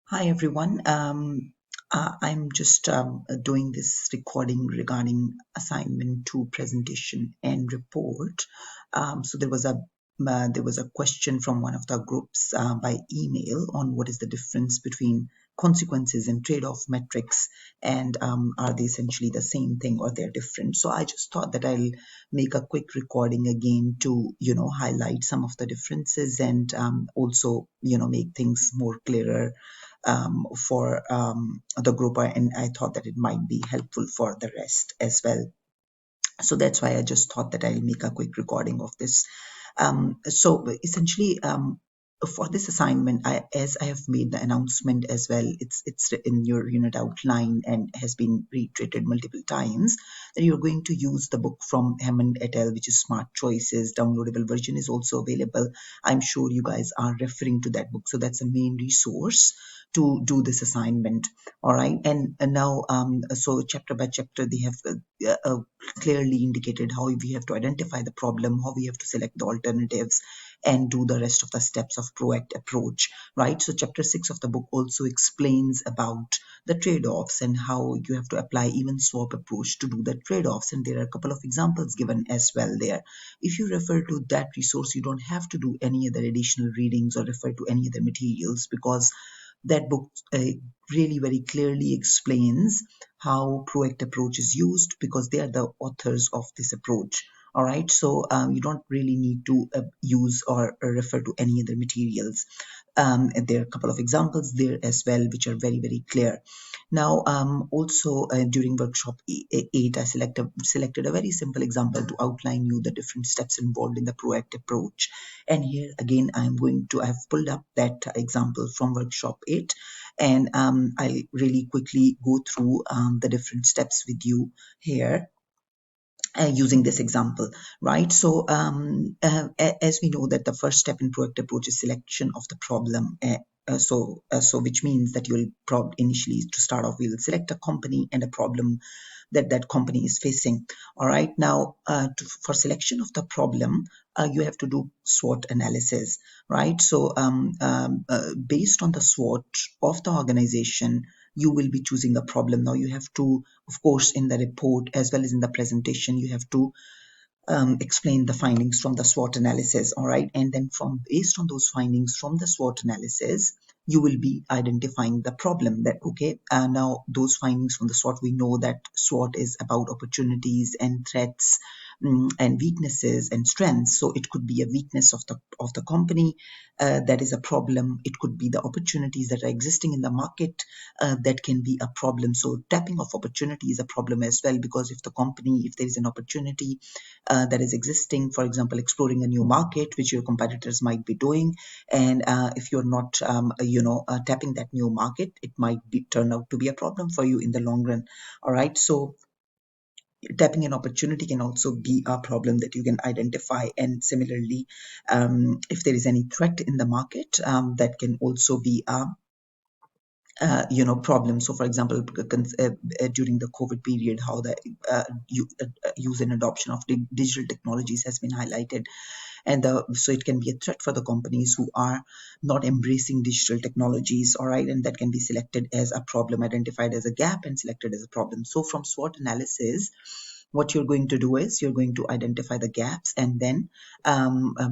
Hi everyone. I'm just doing this recording regarding assignment 2 presentation and report. So there was a question from one of the groups by email on what is the difference between consequences and trade-off metrics, and are they essentially the same thing or they're different. So I just thought that I'll make a quick recording again to highlight some of the differences and also make things more clearer for the group, and I thought that it might be helpful for the rest as well. So that's why I just thought that I'll make a quick recording of this. So essentially, for this assignment, as I have made the announcement as well, it's in your unit outline and has been reiterated multiple times that you're going to use the book from Hammond et al., which is Smart Choices. Downloadable version is also available. I'm sure you guys are referring to that book, so that's a main resource to do this assignment. All right, and now so chapter by chapter they have clearly indicated how we have to identify the problem, how we have to select the alternatives, and do the rest of the steps of proact approach, right? So chapter 6 of the book also explains about the trade-offs and how you have to apply even swap approach to do the trade-offs, and there are a couple of examples given as well there. If you refer to that resource, you don't have to do any other additional readings or refer to any other materials, because that book really very clearly explains how proact approach is used, because they are the authors of this approach. All right, so you don't really need to use or refer to any other materials. And there are a couple of examples there as well, which are very, very clear. Now, also during workshop 8, I selected a very simple example to outline you the different steps involved in the proact approach. And here again, I have pulled up that example from workshop 8, and I'll really quickly go through the different steps with you here using this example, right? So as we know that the first step in proactive approach is selection of the problem. So which means that you'll initially, to start off, we'll select a company and a problem that that company is facing. All right, now for selection of the problem, you have to do SWOT analysis, right? So based on the SWOT of the organization, you will be choosing a problem. Now you have to, of course, in the report as well as in the presentation, you have to explain the findings from the SWOT analysis. All right, and then from based on those findings from the SWOT analysis, you will be identifying the problem. That okay, now those findings from the SWOT, we know that SWOT is about opportunities and threats, and weaknesses and strengths. So it could be a weakness of the company, that is a problem. It could be the opportunities that are existing in the market, that can be a problem. So tapping of opportunity is a problem as well, because if there is an opportunity that is existing, for example, exploring a new market, which your competitors might be doing, and if you're not, tapping that new market, it might turn out to be a problem for you in the long run. All right, so tapping an opportunity can also be a problem that you can identify, and similarly, if there is any threat in the market, that can also be a problems. So for example, during the COVID period, how the use and adoption of digital technologies has been highlighted, and so it can be a threat for the companies who are not embracing digital technologies. All right, and that can be selected as a problem, identified as a gap and selected as a problem. So from SWOT analysis, what you're going to do is you're going to identify the gaps, and then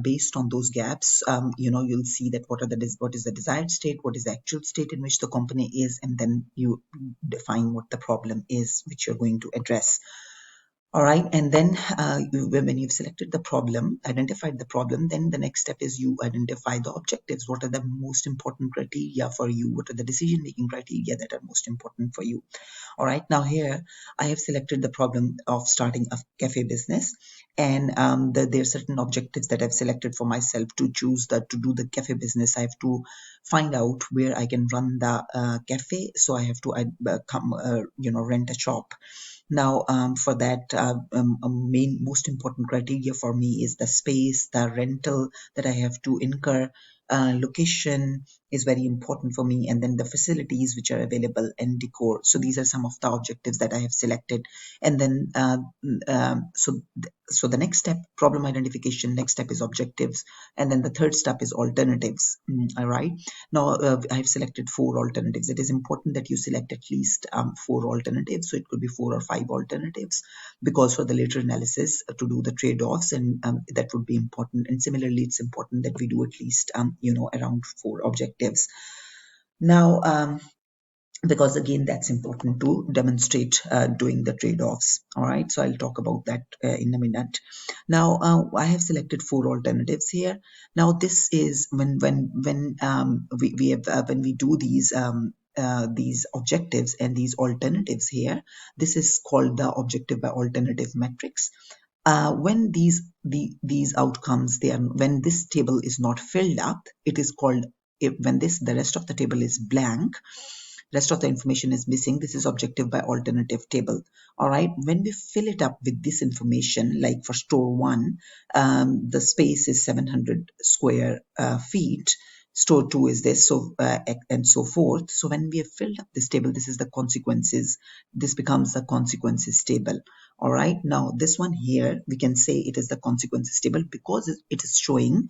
based on those gaps, you'll see that what is the desired state, what is the actual state in which the company is, and then you define what the problem is which you're going to address. All right, and then when you've selected the problem, identified the problem, then the next step is you identify the objectives. What are the most important criteria for you? What are the decision-making criteria that are most important for you? All right, now here I have selected the problem of starting a cafe business, and there are certain objectives that I've selected for myself to choose that to do the cafe business. I have to find out where I can run the cafe, so I have to rent a shop. Now, for that, a main most important criteria for me is the space, the rental that I have to incur, location, is very important for me, and then the facilities which are available and decor. So these are some of the objectives that I have selected. And then so the next step, problem identification, next step is objectives, and then the third step is alternatives. All right, now I have selected 4 alternatives. It is important that you select at least 4 alternatives, so it could be 4 or 5 alternatives, because for the later analysis to do the trade-offs, and that would be important. And similarly, it's important that we do at least around 4 objectives. Now because again, that's important to demonstrate doing the trade-offs. All right, so I'll talk about that in a minute. Now I have selected 4 alternatives here. Now this is when we do these objectives and these alternatives here, this is called the objective by alternative matrix. When these outcomes, when this table is not filled up, it is called, when the rest of the table is blank, rest of the information is missing, this is objective by alternative table. All right, when we fill it up with this information, like for store 1, the space is 700 square feet, store 2 is this, so and so forth. So when we have filled up this table, this is the consequences, this becomes the consequences table. All right, now this one here, we can say it is the consequences table because it is showing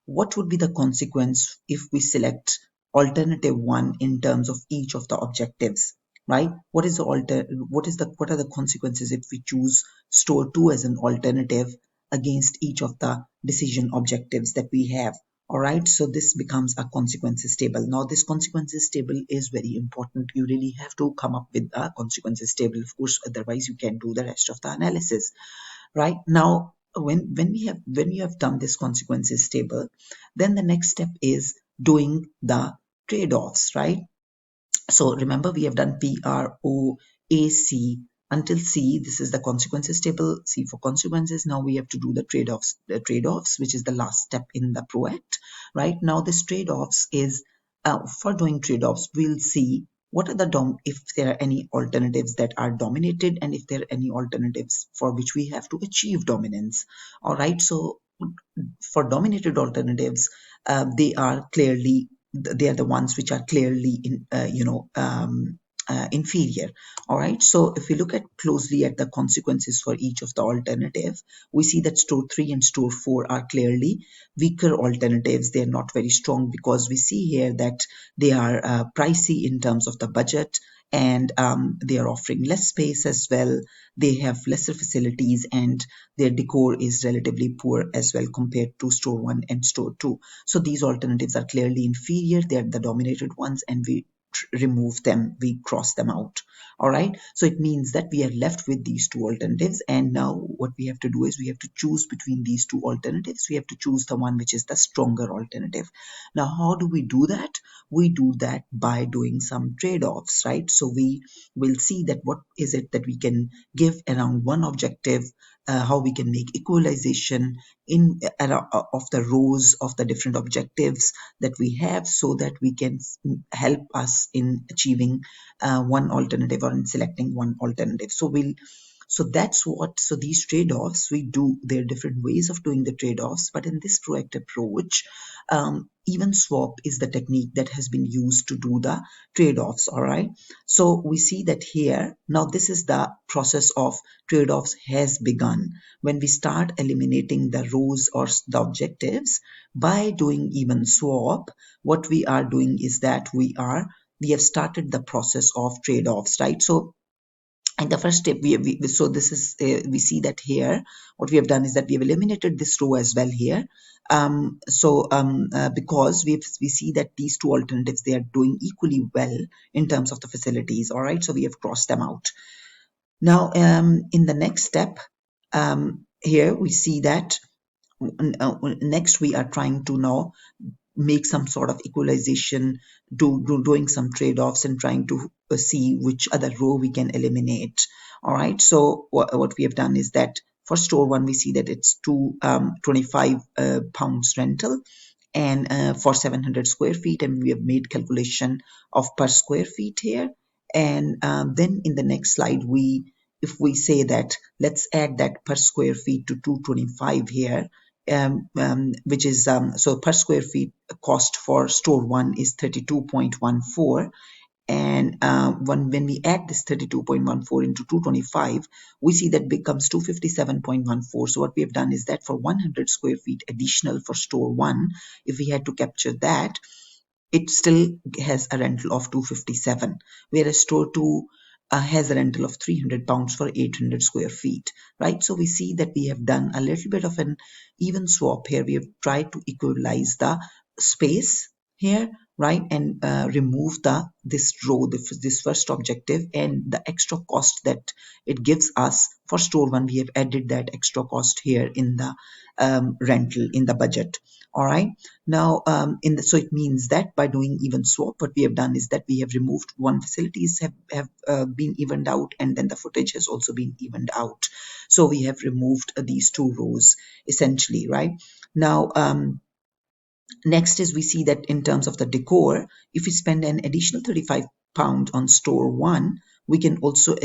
what would be the consequence if we select alternative 1 in terms of each of the objectives, right? What are the consequences if we choose store 2 as an alternative against each of the decision objectives that we have? All right, so this becomes a consequences table. Now this consequences table is very important. You really have to come up with a consequences table, of course, otherwise you can't do the rest of the analysis. Right now, when you have done this consequences table, then the next step is doing the trade-offs, right? So remember, we have done P, R, O, A, C until C. This is the consequences table. C for consequences. Now we have to do the trade-offs, which is the last step in the PROACT. Right now, this trade-offs is for doing trade-offs. We'll see what are if there are any alternatives that are dominated, and if there are any alternatives for which we have to achieve dominance. All right. So for dominated alternatives, they are the ones which are clearly inferior. All right, so if we look at closely at the consequences for each of the alternative, we see that store 3 and store 4 are clearly weaker alternatives. They are not very strong because we see here that they are pricey in terms of the budget, and they are offering less space as well. They have lesser facilities, and their decor is relatively poor as well compared to store 1 and store 2. So these alternatives are clearly inferior. They are the dominated ones, and we remove them, we cross them out. All right, so it means that we are left with these 2 alternatives, and now what we have to do is we have to choose between these 2 alternatives. We have to choose the one which is the stronger alternative. Now how do we do that? We do that by doing some trade-offs, right? So we will see that what is it that we can give around one objective, how we can make equalization in of the rows of the different objectives that we have, so that we can help us in achieving one alternative or in selecting one alternative. So these trade-offs, we do, there are different ways of doing the trade-offs, but in this PROACT approach, even swap is the technique that has been used to do the trade-offs. All right, so we see that here, now this is the process of trade-offs has begun. When we start eliminating the rows or the objectives by doing even swap, what we are doing is that we have started the process of trade-offs, right? So and the first step, so this is we see that here what we have done is that we have eliminated this row as well here. Because we see that these 2 alternatives, they are doing equally well in terms of the facilities. All right, so we have crossed them out. Now in the next step, here we see that next we are trying to now make some sort of equalization, doing some trade-offs and trying to see which other row we can eliminate. All right, so what we have done is that for store 1, we see that it's 25 pounds rental, and for 700 square feet, and we have made calculation of per square feet here. And then in the next slide, if we say that let's add that per square feet to 225 here, which is so per square feet cost for store 1 is 32.14, and when we add this 32.14 into 225, we see that becomes 257.14. So what we have done is that for 100 square feet additional for store 1, if we had to capture that, it still has a rental of 257, whereas store 2 has a rental of 300 pounds for 800 square feet, right? So we see that we have done a little bit of an even swap here. We have tried to equalize the space here, right, and remove this row, this first objective, and the extra cost that it gives us for store 1. We have added that extra cost here in the rental in the budget. All right. Now, so it means that by doing even swap, what we have done is that we have removed one facilities have been evened out, and then the footage has also been evened out. So we have removed these two rows essentially, right? Now, next is we see that in terms of the decor, if we spend an additional £35 on store 1, we can also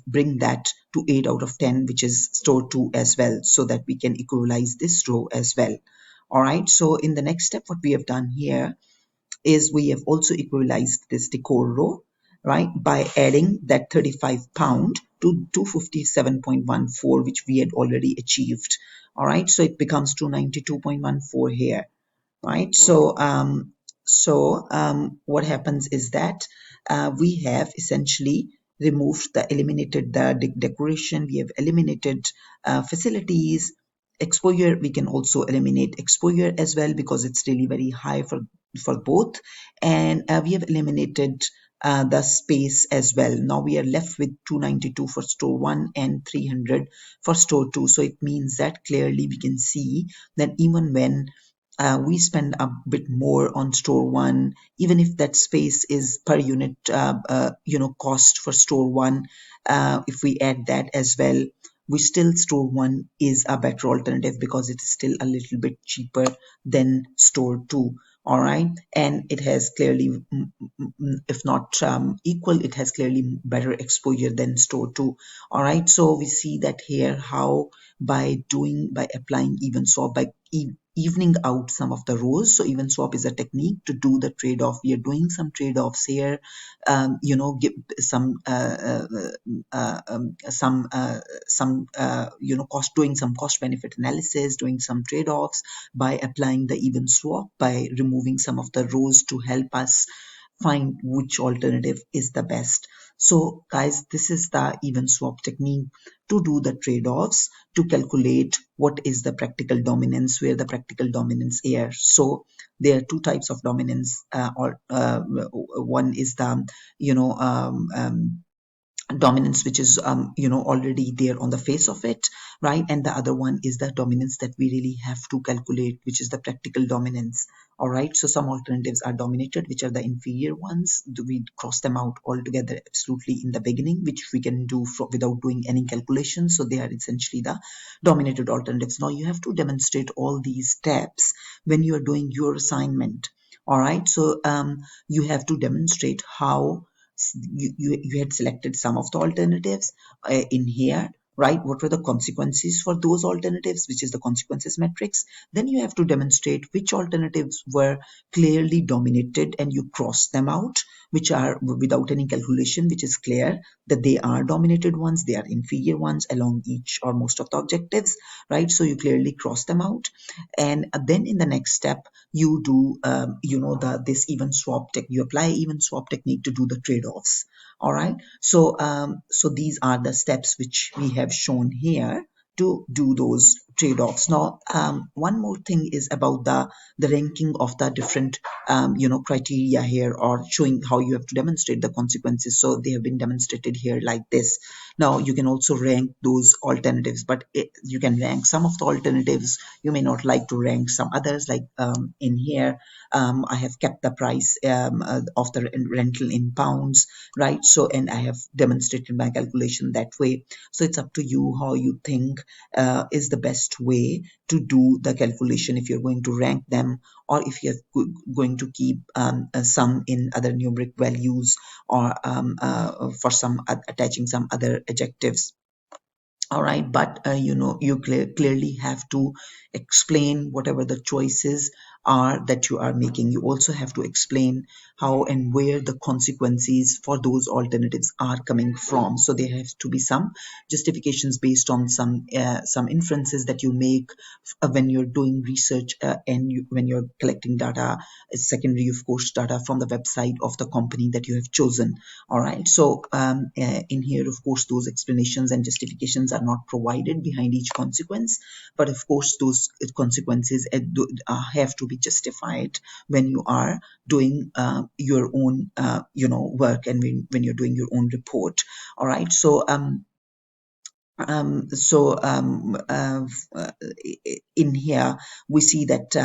bring that to 8 out of 10, which is store 2 as well, so that we can equalize this row as well. All right, so in the next step, what we have done here is we have also equalized this decor row, right, by adding that £35 to 257.14, which we had already achieved. All right, so it becomes 292.14 here, right? What happens is that we have essentially eliminated the decoration. We have eliminated facilities. Exposure, we can also eliminate exposure as well because it's really very high for both, and we have eliminated the space as well. Now we are left with 292 for store 1 and 300 for store 2. So it means that clearly we can see that even when we spend a bit more on store 1, even if that space is per unit cost for store 1, if we add that as well, we still store 1 is a better alternative because it's still a little bit cheaper than store 2. All right, and it has clearly, if not equal, it has clearly better exposure than store 2. All right, so we see that here how by applying even swap, by evening out some of the rows. So even swap is a technique to do the trade-off. We are doing some trade-offs here, give doing some cost benefit analysis, doing some trade-offs by applying the even swap, by removing some of the rows to help us find which alternative is the best. So guys, this is the even swap technique to do the trade-offs, to calculate what is the practical dominance, where the practical dominance is. So there are two types of dominance, one is the dominance which is already there on the face of it, right, and the other one is the dominance that we really have to calculate, which is the practical dominance. All right, so some alternatives are dominated, which are the inferior ones. We cross them out altogether absolutely in the beginning, which we can do without doing any calculation. So they are essentially the dominated alternatives. Now you have to demonstrate all these steps when you are doing your assignment. All right, so you have to demonstrate how you had selected some of the alternatives in here, right? What were the consequences for those alternatives, which is the consequences matrix. Then you have to demonstrate which alternatives were clearly dominated and you cross them out, which are without any calculation, which is clear that they are dominated ones, they are inferior ones along each or most of the objectives, right? So you clearly cross them out, and then in the next step you do this even swap you apply even swap technique to do the trade-offs. All right, so so these are the steps which we have shown here to do those trade-offs. Now one more thing is about the ranking of the different criteria here, or showing how you have to demonstrate the consequences. So they have been demonstrated here like this. Now you can also rank those alternatives, but you can rank some of the alternatives. You may not like to rank some others, like in here I have kept the price of the rental in pounds, right? So, and I have demonstrated my calculation that way. So it's up to you how you think is the best way to do the calculation, if you're going to rank them, or if you're going to keep some in other numeric values, or for some attaching some other adjectives. All right, but you clearly have to explain whatever the choices are that you are making. You also have to explain how and where the consequences for those alternatives are coming from. So there has to be some justifications based on some inferences that you make when you're doing research, and when you're collecting data, secondary of course data from the website of the company that you have chosen. All right, so in here, of course, those explanations and justifications are not provided behind each consequence, but of course, those consequences have to be justified when you are doing your own, work, and when you're doing your own report. All right, so so in here we see that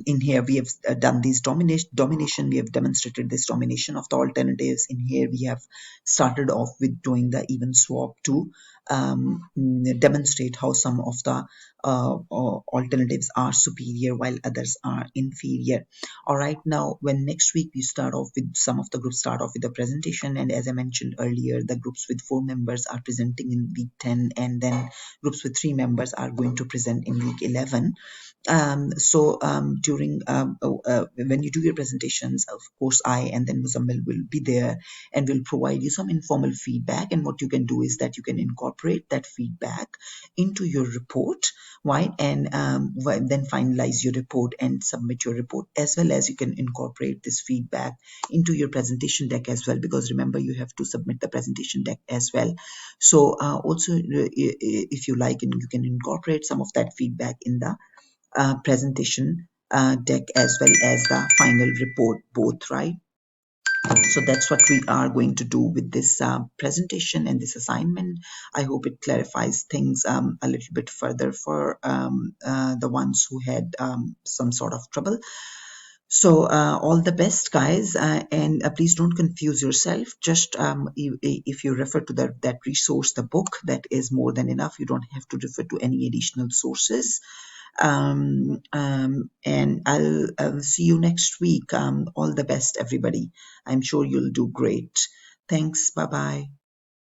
in here we have done this domination. We have demonstrated this domination of the alternatives. In here we have started off with doing the even swap to demonstrate how some of the alternatives are superior while others are inferior. All right, now when next week we start off with some of the groups start off with the presentation, and as I mentioned earlier, the groups with 4 members are presenting in week 10, and then groups with 3 members are going to present in week 11. So during when you do your presentations, of course I and then Muzammil will be there and will provide you some informal feedback. And what you can do is that you can incorporate that feedback into your report, right? And then finalize your report and submit your report, as well as you can incorporate this feedback into your presentation deck as well, because remember you have to submit the presentation deck as well. So also if you like, and you can incorporate some of that feedback in the presentation deck as well as the final report, both, right? So that's what we are going to do with this presentation and this assignment. I hope it clarifies things a little bit further for the ones who had some sort of trouble. So all the best, guys, and please don't confuse yourself. Just if you refer to that resource, the book, that is more than enough. You don't have to refer to any additional sources. And I'll see you next week. All the best, everybody. I'm sure you'll do great. Thanks. Bye bye.